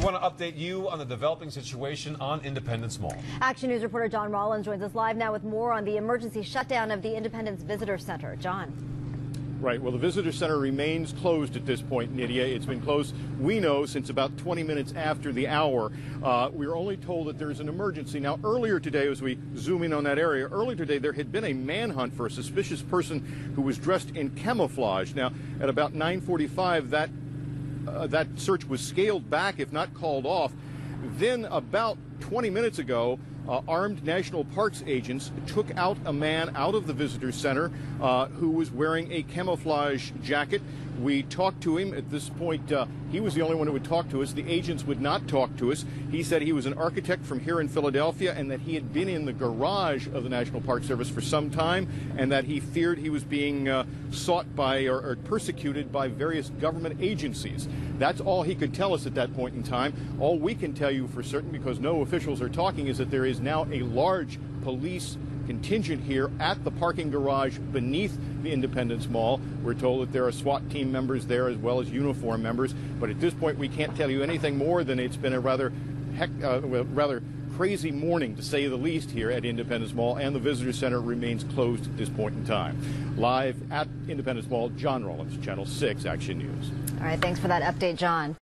We want to update you on the developing situation on Independence Mall. Action News reporter John Rollins joins us live now with more on the emergency shutdown of the Independence Visitor Center. John. Right. Well, the Visitor Center remains closed at this point, Nydia. It's been closed, we know, since about 20 minutes after the hour. We were only told that there's an emergency. Now, earlier today, as we zoom in on that area, earlier today there had been a manhunt for a suspicious person who was dressed in camouflage. Now, at about 9:45, that search was scaled back, if not called off. Then, about 20 minutes ago, armed National Parks agents took out a man out of the visitor center who was wearing a camouflage jacket. We talked to him. At this point, he was the only one who would talk to us. The agents would not talk to us. He said he was an architect from here in Philadelphia and that he had been in the garage of the National Park Service for some time and that he feared he was being sought by or persecuted by various government agencies. That's all he could tell us at that point in time. All we can tell you for certain, because no officials are talking, is that there is now a large police contingent here at the parking garage beneath the Independence Mall. We're told that there are SWAT team members there as well as uniform members, but at this point we can't tell you anything more than it's been a rather crazy morning, to say the least, here at Independence Mall, and the Visitor Center remains closed at this point in time. Live at Independence Mall, John Rollins, Channel 6 Action News. All right, thanks for that update, John.